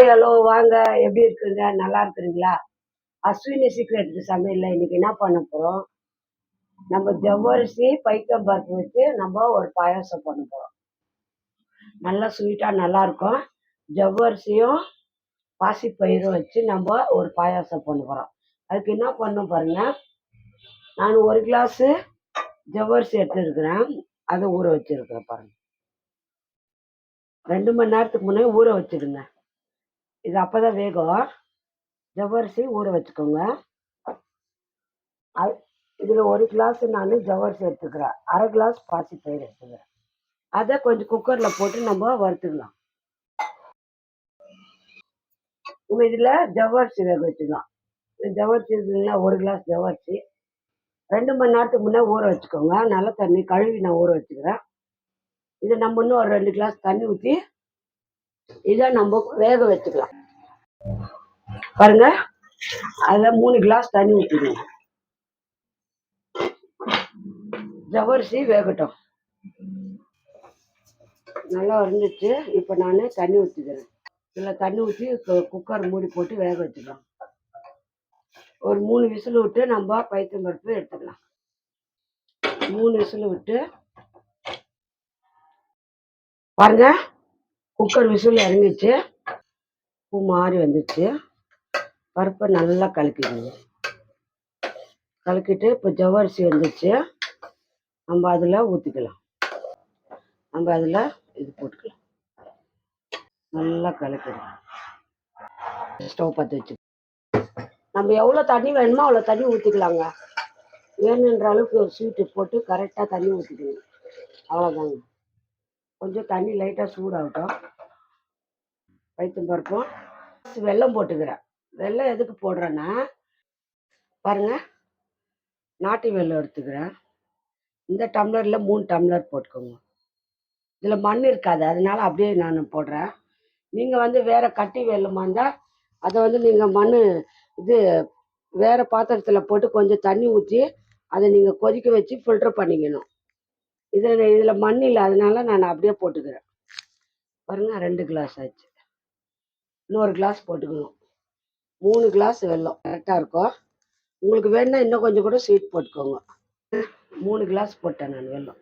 Hello வாங்க, எப்படி இருக்குங்க? நல்லா இருக்குறீங்களா? அஸ்வினி சீக்ரெட் சமையல்ல இன்னைக்கு என்ன பண்ண போறோம்? நம்ம ஜவ்வரிசி பைத்தம்பருப்பு வச்சு நம்ம ஒரு பாயாசம் பண்ண போறோம். நல்லா ஸ்வீட்டா நல்லா இருக்கும். ஜவ்வரிசியும் பாசிப்பயிரும் வச்சு நம்ம ஒரு பாயாசம் பண்ண போறோம். அதுக்கு என்ன பண்ணணும் பாருங்க. நான் 1 கிளாஸ் ஜவ்வரிசி எடுத்துருக்கிறேன். அதை ஊற வச்சிருக்கிறேன் பாருங்க. 2 மணி நேரத்துக்கு முன்னாடி ஊற வச்சிடுங்க. இது அப்பதான் வேகும். ஜவ்வரிசி ஊற வச்சுக்கோங்க. இதுல 1 கிளாஸ் நான் ஜவ்வரிசி எடுத்துக்கிறேன். 1/2 கிளாஸ் பாசிப்பயிறு எடுத்துக்கிறேன். அதை கொஞ்சம் குக்கர்ல போட்டு நம்ம வறுத்துக்கலாம். நம்ம இதுல ஜவ்வரிசி வேக வச்சுக்கலாம். ஜவ்வரிசி இருக்குங்களா, 1 கிளாஸ் ஜவ்வரிசி 2 மணி நேரத்துக்கு முன்னே ஊற வச்சுக்கோங்க. நல்ல தண்ணி கழுவி நான் ஊற வச்சுக்கிறேன். இதை நம்ம இன்னும் ஒரு 2 கிளாஸ் தண்ணி ஊற்றி இதை நம்ம வேக வச்சுக்கலாம். பாருங்க, அதில் 3 கிளாஸ் தண்ணி ஊற்றிடுங்க. ஜவ்வரிசி வேகட்டும். நல்லா வந்துச்சு. இப்போ நான் தண்ணி ஊற்றிக்கிறேன். இதில் தண்ணி ஊற்றி குக்கர் மூடி போட்டு வேக வச்சுக்கலாம். ஒரு 3 விசில் விட்டு நம்ம பைத்தம்பருப்பு எடுத்துக்கலாம். 3 விசில் விட்டு பாருங்க, குக்கர் விசில் இறங்கிச்சு. பூ மாறி வந்துச்சு. பருப்பை நல்லா கலக்கிடுங்க. கலக்கிட்டு இப்போ ஜவ்வரிசி வந்துச்சு. நம்ம அதில் ஊற்றிக்கலாம். நம்ம அதில் இது போட்டுக்கலாம். நல்லா கலக்கிடுங்க. ஸ்டவ் பற்ற வச்சு நம்ம எவ்வளோ தண்ணி வேணுமோ அவ்வளோ தண்ணி ஊற்றிக்கலாங்க. வேணுன்ற அளவுக்கு ஒரு ஸ்வீட்டு போட்டு கரெக்டாக தண்ணி ஊற்றிக்கணும். அவ்வளோதாங்க. கொஞ்சம் தண்ணி லைட்டாக சூடாகட்டும். பைத்தம்பருப்பும் வெல்லம் போட்டுக்கிறேன். வெல்லம் எதுக்கு போடுறேன்னா பாருங்க, நாட்டு வெல்லம் எடுத்துக்கிறேன். இந்த டம்ளரில் 3 டம்ளர் போட்டுக்கோங்க. இதில் மண் இருக்காது, அதனால அப்படியே நான் போடுறேன். நீங்கள் வேறு கட்டி வெல்லமாக இருந்தால் அதை நீங்கள் மண் இது வேறு பாத்திரத்தில் போட்டு கொஞ்சம் தண்ணி ஊற்றி அதை நீங்கள் கொதிக்க வச்சு ஃபில்டர் பண்ணிக்கணும். இதில் மண் இல்லை, அதனால நான் அப்படியே போட்டுக்கிறேன். பாருங்கள், 2 கிளாஸ் ஆச்சு. இன்னொரு கிளாஸ் போட்டுக்கணும். 3 கிளாஸ் வெல்லம் கரெக்டாக இருக்கும். உங்களுக்கு வேணுன்னா இன்னும் கொஞ்சம் கூட ஸ்வீட் போட்டுக்கோங்க. 3 கிளாஸ் போட்டேன் நான் வெல்லம்.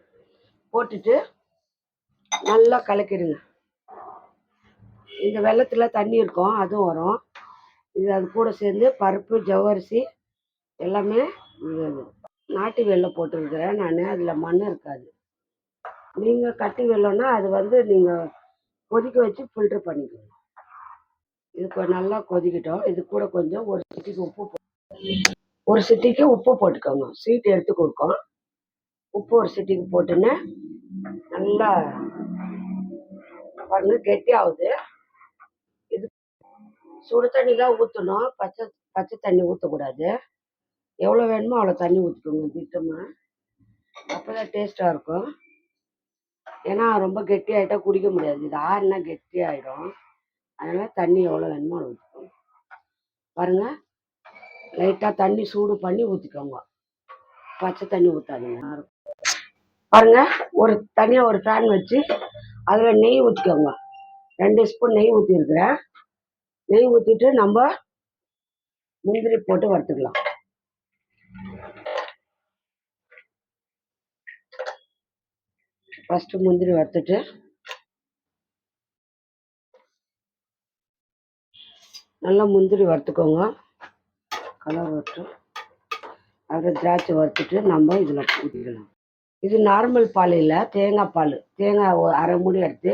போட்டுட்டு நல்லா கலக்கிடுங்க. இந்த வெல்லத்தில் தண்ணி இருக்கும், அதுவும் வரும். இது அது கூட சேர்ந்து பருப்பு ஜவ்வரிசி எல்லாமே நாட்டு வெல்லம் போட்டுருக்கிறேன் நான். அதில் மண் இருக்காது. நீங்கள் கட்டி வெல்லம்னா அது நீங்கள் கொதிக்க வச்சு ஃபில்டர் பண்ணிக்கணும். இது நல்லா கொதிக்கட்டும். இது கூட கொஞ்சம் ஒரு சிட்டிக்கு உப்பு போட்டுக்கோங்க. ஸ்வீட் எடுத்து கொடுக்கும். உப்பு ஒரு சிட்டிக்கு போட்டுன்னு நல்லா பாருங்க, கெட்டி ஆகுது. இது சுடு தண்ணி தான் ஊற்றணும். பச்சை தண்ணி ஊற்றக்கூடாது. எவ்வளோ வேணுமோ அவ்வளோ தண்ணி ஊற்றிக்கோங்க திட்டமாக. அப்போ தான் டேஸ்ட்டாக இருக்கும். ஏன்னா ரொம்ப கெட்டி ஆகிட்டா குடிக்க முடியாது. இது ஆறுனா கெட்டி ஆகிடும். அதனால் தண்ணி எவ்வளோ வேணுமோ அவ்வளோ ஊற்றிக்கோங்க. பாருங்கள், லைட்டாக தண்ணி சூடு பண்ணி ஊற்றிக்கோங்க. பச்சை தண்ணி ஊற்றாதீங்க. பாருங்கள், தனியாக ஒரு ஃபேன் வச்சு அதில் நெய் ஊற்றிக்கோங்க. 2 ஸ்பூன் நெய் ஊற்றிருக்கிறேன். நெய் ஊற்றிட்டு நம்ம முந்திரி போட்டு வறுத்துக்கலாம். ஃபஸ்ட்டு முந்திரி வறுத்துட்டு நல்லா முந்திரி வறுத்துக்கோங்க. கலர் வறுத்து அப்புறம் திராட்சை வறுத்துட்டு நம்ம இதில் ஊற்றிக்கலாம். இது நார்மல் பால் இல்லை, தேங்காய் பால். தேங்காய் 1/2 மூடி எடுத்து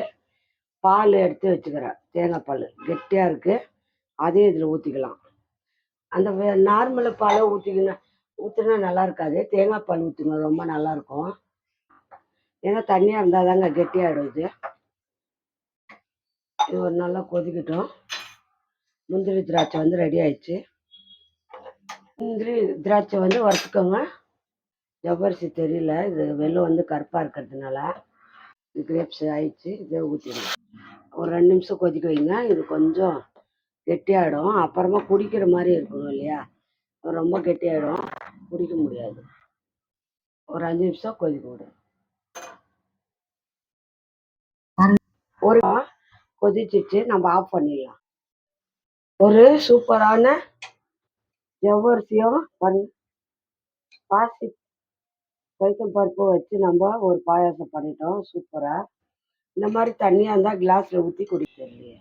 பால் எடுத்து வச்சுக்கிறேன். தேங்காய் பால் கெட்டியாக இருக்குது, அதையும் இதில் ஊற்றிக்கலாம். அந்த நார்மல் பாலை ஊற்றினா நல்லா இருக்காது. தேங்காய் பால் ஊற்றுங்க, ரொம்ப நல்லாயிருக்கும். ஏன்னா தண்ணியாக இருந்தால் தாங்க கெட்டியாகிடும். இது ஒரு நல்லா கொதிக்கட்டும். முந்திரி திராட்சை ரெடி ஆயிடுச்சு. முந்திரி திராட்சை வறுத்துக்கோங்க. ஜவ்வரிசி தெரியல, இது வெல்லம் கருப்பாக இருக்கிறதுனால இது கிரேப்ஸ் ஆயிடுச்சு. இதை ஊற்றிடுங்க. ஒரு 2 நிமிஷம் கொதிக்க வைங்க. இது கொஞ்சம் கெட்டியாகிடும். அப்புறமா குடிக்கிற மாதிரி இருக்கணும் இல்லையா? ரொம்ப கெட்டியாகிடும், குடிக்க முடியாது. ஒரு 5 நிமிஷம் கொதிக்க விடணும். ஒரு கொதிச்சிச்சு, நம்ம ஆஃப் பண்ணிடலாம். ஒரு சூப்பரான ஜவ்வரிசியும் பாசி பைத்தம் பருப்பு வச்சு நம்ம ஒரு பாயாசம் பண்ணிட்டோம் சூப்பரா. இந்த மாதிரி தண்ணியாக இருந்தால் கிளாஸில் ஊற்றி குடிக்க தெரியலையே.